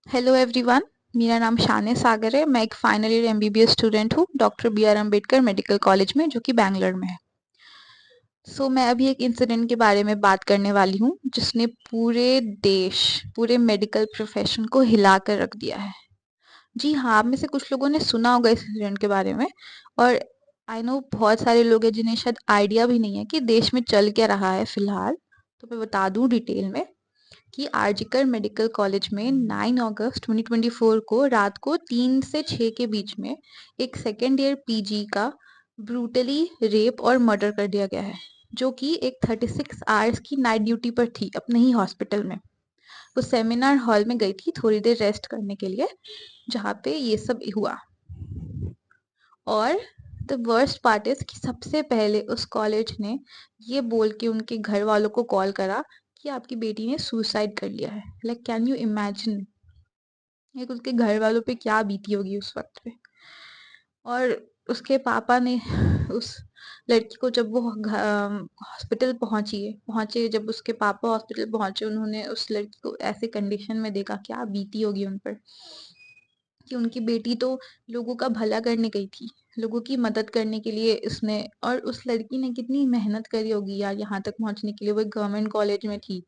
Hello everyone. मेरा नाम शान सागर है। मैं एक फाइनल ईयर एमबीबीएस स्टूडेंट हूँ doctor B R Ambedkar medical college में, जो कि बैंगलोर में है। मैं अभी एक इंसिडेंट के बारे में बात करने वाली हूँ जिसने पूरे देश, पूरे मेडिकल प्रोफेशन को हिला कर रख दिया है। जी हाँ, आप में से कुछ लोगों ने सुना होगा इस इंसिडेंट के बारे में। और आई नो बहुत सारे लोग हैं जिन्हें शायद आइडिया भी नहीं है कि देश में चल क्या रहा है फिलहाल। तो मैं बता दूं डिटेल में कि आरजीकर मेडिकल कॉलेज में 9 अगस्त 2024 को रात को 3 से 6 के बीच में एक सेकेंड ईयर पीजी का ब्रूटली रेप और मर्डर कर दिया गया है, जो कि एक 36 आवर्स की नाइट ड्यूटी पर थी अपने ही हॉस्पिटल में। वो सेमिनार हॉल में गई थी थोड़ी देर रेस्ट करने के लिए, जहाँ पे ये सब हुआ। और द वर्स्ट पार्ट इज कि सबसे पहले उस कॉलेज ने ये बोल के उनके घर वालों को कॉल करा कि आपकी बेटी ने सुसाइड कर लिया है। लाइक कैन यू इमेजिन एक उसके घर वालों पे क्या बीती होगी उस वक्त पे। और उसके पापा ने उस लड़की को, जब वो हॉस्पिटल पहुंचे, जब उसके पापा हॉस्पिटल पहुंचे, उन्होंने उस लड़की को ऐसे कंडीशन में देखा, क्या बीती होगी उन पर। कि उनकी बेटी तो लोगों का भला करने गई थी, लोगों की मदद करने के लिए इसने, और उस लड़की ने कितनी मेहनत करी होगी यार यहाँ तक पहुंचने के लिए। वो गवर्नमेंट कॉलेज में थी।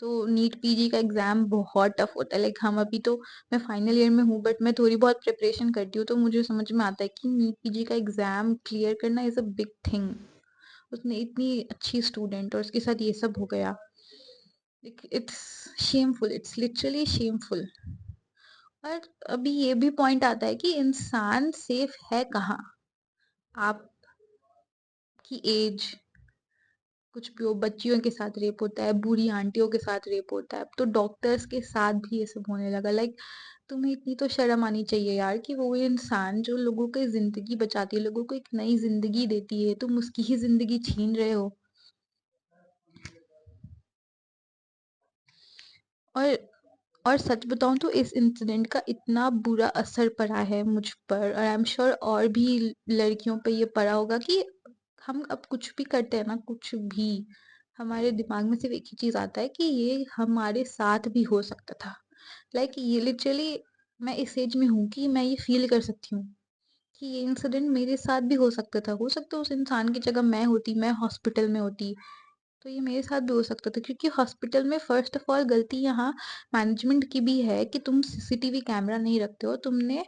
तो नीट पीजी का एग्जाम बहुत टफ होता है। लाइक हम अभी तो, मैं फाइनल ईयर में हूँ बट मैं थोड़ी बहुत प्रिपरेशन करती हूँ, तो मुझे समझ में आता है कि नीट पीजी का एग्जाम क्लियर करना इज अ बिग थिंग। उसने इतनी अच्छी स्टूडेंट और उसके साथ ये सब हो गया। It's shameful, it's literally shameful. और अभी ये भी पॉइंट आता है कि इंसान सेफ है कहाँ। आपकी एज, कुछ भी हो, बच्चियों के साथ रेप होता है, बूढ़ी आंटियों के साथ रेप होता है, अब तो डॉक्टर्स के साथ भी ये सब होने लगा। लाइक तुम्हें इतनी तो शर्म आनी चाहिए यार कि वो इंसान जो लोगों की जिंदगी बचाती है, लोगों को एक नई जिंदगी देती है, तुम उसकी ही जिंदगी छीन रहे हो। और और सच बताऊं तो इस इंसिडेंट का इतना बुरा असर पड़ा है मुझ पर, और आई एम श्योर और भी लड़कियों पे ये पड़ा होगा कि हम अब कुछ भी करते हैं ना, कुछ भी, हमारे दिमाग में सिर्फ एक ही चीज आता है कि ये हमारे साथ भी हो सकता था। लाइक ये लिटरली, मैं इस एज में हूँ कि मैं ये फील कर सकती हूँ कि ये इंसिडेंट मेरे साथ भी हो सकता था। हो सकता है उस इंसान की जगह मैं होती, मैं हॉस्पिटल में होती, तो ये मेरे साथ भी हो सकता था। क्योंकि हॉस्पिटल में फर्स्ट ऑफ ऑल गलती यहाँ मैनेजमेंट की भी है कि तुम सीसीटीवी कैमरा नहीं रखते हो। तुमने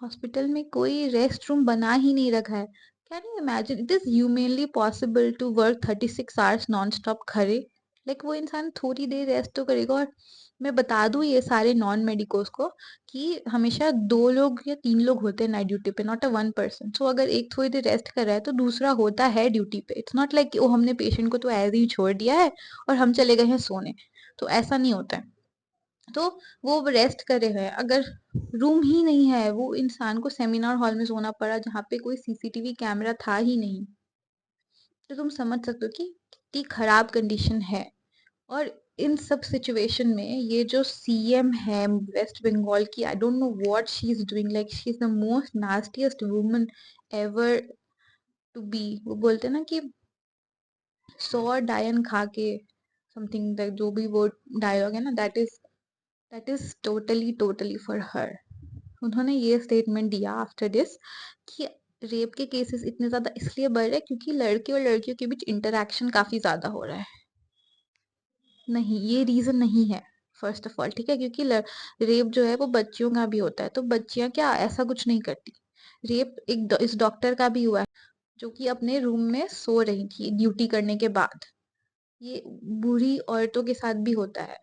हॉस्पिटल में कोई रेस्ट रूम बना ही नहीं रखा है। Can you imagine it is humanly possible to work 36 hours non stop खड़े। लाइक वो इंसान थोड़ी देर रेस्ट तो करेगा। और मैं बता दूं ये सारे नॉन मेडिकोस को कि हमेशा 2 लोग या 3 लोग होते हैं नाइट ड्यूटी पे, नॉट अ वन पर्सन। सो अगर एक थोड़ी देर रेस्ट कर रहा है तो दूसरा होता है ड्यूटी पे। इट्स नॉट लाइक ओ हमने पेशेंट को तो ऐसे ही छोड़ दिया है और हम चले गए हैं सोने। तो ऐसा नहीं होता है। तो वो रेस्ट कर रहे हैं, अगर रूम ही नहीं है, वो इंसान को सेमिनार हॉल में सोना पड़ा जहाँ पे कोई सीसीटीवी कैमरा था ही नहीं। तो तुम समझ सकते हो कि कितनी खराब कंडीशन है। और इन सब सिचुएशन में ये जो सीएम है वेस्ट बंगाल की, I don't know what she is doing. Like she is the most nastiest woman ever to be. वो बोलते हैं ना कि 100 डायन खा के समथिंग, जो भी वो डायलॉग है ना, that is totally totally for her. उन्होंने ये स्टेटमेंट दिया आफ्टर दिस कि रेप के केसेस इतने ज्यादा इसलिए बढ़ रहे हैं क्योंकि लड़के और लड़कियों के बीच इंटरेक्शन काफी ज्यादा हो रहा है। नहीं, ये रीजन नहीं है फर्स्ट ऑफ ऑल, ठीक है। क्योंकि रेप जो है वो बच्चियों का भी होता है, तो बच्चियां क्या ऐसा कुछ नहीं करती। रेप इस डॉक्टर का भी हुआ है, जो कि अपने रूम में सो रही थी ड्यूटी करने के बाद। ये बूढ़ी औरतों के साथ भी होता है,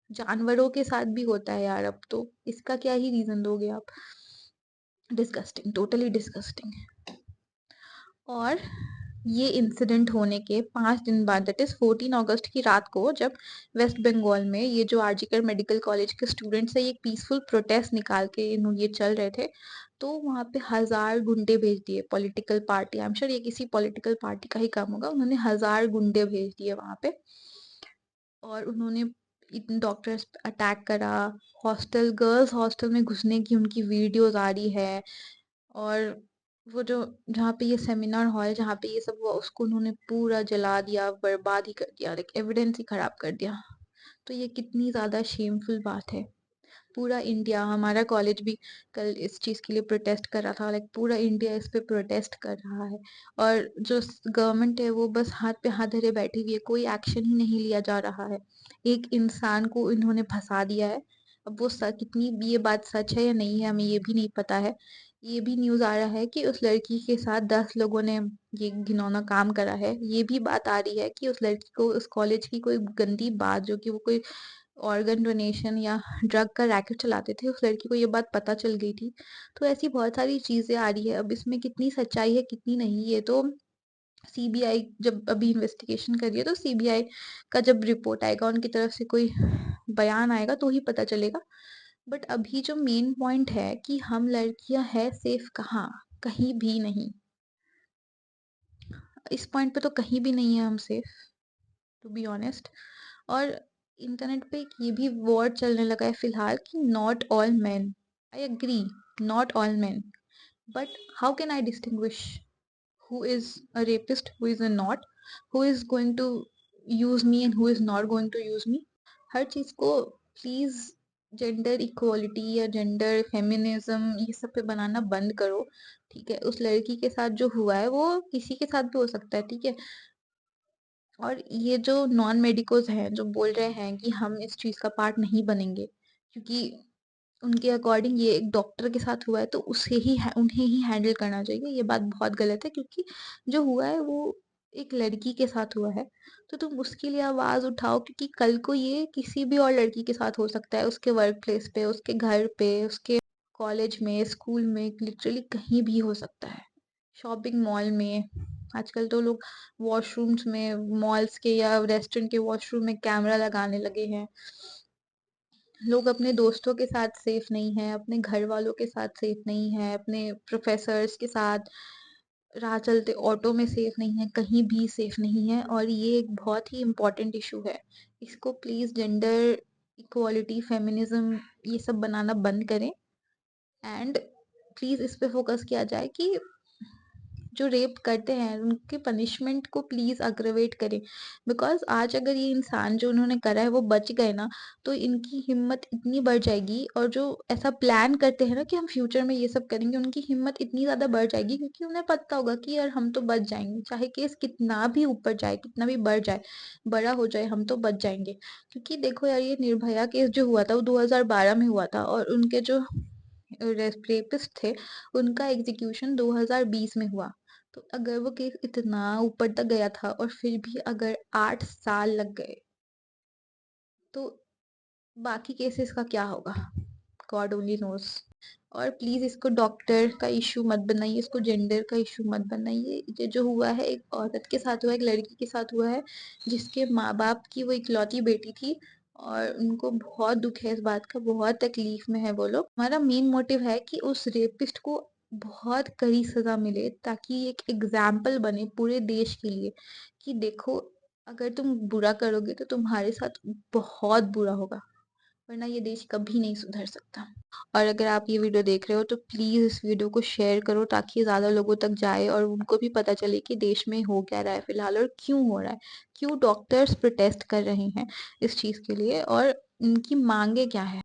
जानवरों के साथ भी होता है यार। अब तो इसका क्या ही रीजन दोगे आप। Disgusting, totally disgusting. और ये इंसिडेंट होने के 5 दिन बाद, दैट इज 14 अगस्त की रात को, जब वेस्ट बंगाल में ये जो आरजीकर मेडिकल कॉलेज के स्टूडेंट्स है, ये पीसफुल प्रोटेस्ट निकाल के ये चल रहे थे, तो वहां पे 1000 गुंडे भेज दिए। Political party, I am sure ये किसी पॉलिटिकल पार्टी का ही काम होगा, उन्होंने 1000 गुंडे भेज दिए वहां पे। और उन्होंने डॉक्टर्स पे अटैक करा। हॉस्टल, गर्ल्स हॉस्टल में घुसने की उनकी वीडियोज आ रही है। और वो जो, जहाँ पे ये सेमिनार हॉल, जहाँ पे ये सब हुआ, उसको उन्होंने पूरा जला दिया, बर्बाद ही कर दिया, लाइक एविडेंस ही खराब कर दिया। तो ये कितनी ज्यादा शेमफुल बात है। पूरा इंडिया, हमारा कॉलेज भी कल इस चीज़ के लिए प्रोटेस्ट कर रहा था, लाइक पूरा इंडिया इस पे प्रोटेस्ट कर रहा है। और जो गवर्नमेंट है वो बस हाथ पे हाथ धरे बैठी हुई है, कोई एक्शन ही नहीं लिया जा रहा है। एक इंसान को इन्होंने फंसा दिया है। अब वो कितनी ये बात सच है या नहीं है हमें ये भी नहीं पता है। ये भी न्यूज़ आ रहा है कि उस लड़की के साथ 10 लोगों ने ये घिनौना काम करा है। ये भी बात आ रही है कि उस लड़की को उस कॉलेज की कोई गंदी बात, जो कि वो कोई ऑर्गन डोनेशन या ड्रग का रैकेट चलाते थे, उस लड़की को ये बात पता चल गई थी। तो ऐसी बहुत सारी चीज़ें आ रही है। अब इसमें कितनी सच्चाई है कितनी नहीं, ये तो सीबीआई जब अभी इन्वेस्टिगेशन कर रही है, तो सीबीआई का जब रिपोर्ट आएगा, उनकी तरफ से कोई बयान आएगा तो ही पता चलेगा। बट अभी जो मेन पॉइंट है कि हम लड़कियां हैं सेफ कहाँ? कहीं भी नहीं। इस पॉइंट पे तो कहीं भी नहीं है हम सेफ, टू बी ऑनेस्ट। और इंटरनेट पे एक ये भी वर्ड चलने लगा है फिलहाल कि not all men. I agree, not all men, but how can I distinguish who is a rapist, who is a not, who is going to use me and who is not going to use me? हर चीज को please gender equality या gender feminism ये सब पे बनाना बंद करो। ठीक है, उस लड़की के साथ जो हुआ है वो किसी के साथ भी हो सकता है, ठीक है। और ये जो नॉन मेडिकोज हैं जो बोल रहे हैं कि हम इस चीज का पार्ट नहीं बनेंगे, क्योंकि उनके अकॉर्डिंग ये एक डॉक्टर के साथ हुआ है तो उन्हें ही हैंडल करना चाहिए, ये बात बहुत गलत है। क्योंकि जो हुआ है वो एक लड़की के साथ हुआ है, तो तुम उसके लिए आवाज उठाओ, क्योंकि कल को ये किसी भी और लड़की के साथ हो सकता है, उसके वर्क प्लेस पे, उसके घर पे, उसके कॉलेज में, स्कूल में, लिटरली कहीं भी हो सकता है। शॉपिंग मॉल में आजकल तो लोग वॉशरूम्स में, मॉल्स के या रेस्टोरेंट के वॉशरूम में कैमरा लगाने लगे हैं। लोग अपने दोस्तों के साथ सेफ नहीं है, अपने घर वालों के साथ सेफ नहीं है, अपने प्रोफेसर्स के साथ राह चलते ऑटो में सेफ नहीं है, कहीं भी सेफ नहीं है। और ये एक बहुत ही इम्पोर्टेंट इशू है। इसको प्लीज जेंडर इक्वालिटी, फेमिनिज्म ये सब बनाना बंद करें, एंड प्लीज इस पे फोकस किया जाए कि जो रेप करते हैं उनके पनिशमेंट को प्लीज अग्रवेट करें। बिकॉज आज अगर ये इंसान जो उन्होंने करा है वो बच गए ना, तो इनकी हिम्मत इतनी बढ़ जाएगी। और जो ऐसा प्लान करते हैं ना कि हम फ्यूचर में ये सब करेंगे, उनकी हिम्मत इतनी ज्यादा बढ़ जाएगी, क्योंकि उन्हें पता होगा कि यार हम तो बच जाएंगे, चाहे केस कितना भी ऊपर जाए, कितना भी बढ़ जाए, बड़ा हो जाए, हम तो बच जाएंगे। क्योंकि देखो यार, ये निर्भया केस जो हुआ था वो 2012 में हुआ था, और उनके जो रेपिस्ट थे उनका एग्जीक्यूशन 2020 में हुआ। तो अगर वो केस इतना ऊपर तक गया था और फिर भी अगर 8 साल लग गए, तो बाकी केसेस का क्या होगा? God only knows. और प्लीज इसको डॉक्टर का इशू मत बनाइए, इसको जेंडर का इशू मत बनाइए। ये जो हुआ है एक औरत के साथ हुआ है, एक लड़की के साथ हुआ है, जिसके माँ बाप की वो इकलौती बेटी थी, और उनको बहुत दुख है इस बात का, बहुत तकलीफ में है वो लोग। हमारा मेन मोटिव है कि उस रेपिस्ट को बहुत कड़ी सजा मिले, ताकि एक एग्जाम्पल बने पूरे देश के लिए कि देखो, अगर तुम बुरा करोगे तो तुम्हारे साथ बहुत बुरा होगा, वरना ये देश कभी नहीं सुधर सकता। और अगर आप ये वीडियो देख रहे हो तो प्लीज इस वीडियो को शेयर करो, ताकि ज्यादा लोगों तक जाए और उनको भी पता चले कि देश में हो क्या रहा है फिलहाल, और क्यों हो रहा है, क्यों डॉक्टर्स प्रोटेस्ट कर रहे हैं इस चीज के लिए, और उनकी मांगे क्या है।